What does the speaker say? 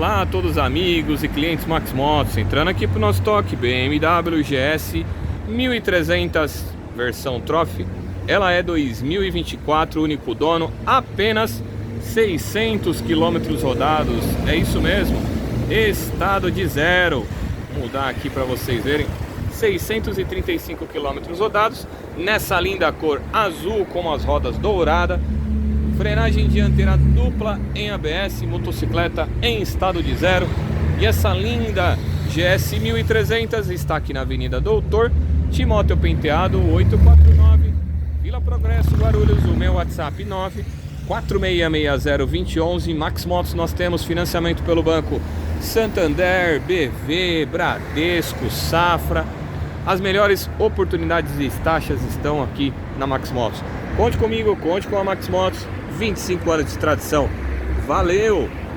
Olá a todos os amigos e clientes Max Motos, entrando aqui para o nosso toque BMW GS 1300 versão Trophy. Ela é 2024, único dono, apenas 600 km rodados, é isso mesmo, estado de zero. Vou mudar aqui para vocês verem, 635 km rodados, nessa linda cor azul com as rodas douradas. Frenagem dianteira dupla em ABS, motocicleta em estado de zero. E essa linda GS 1300 está aqui na Avenida Doutor Timóteo Penteado 849, Vila Progresso, Guarulhos. O meu WhatsApp 946602011. Max Motos, nós temos financiamento pelo Banco Santander, BV, Bradesco, Safra. As melhores oportunidades e taxas estão aqui na Max Motos. Conte comigo, conte com a Max Motos. 25 anos de tradição. Valeu!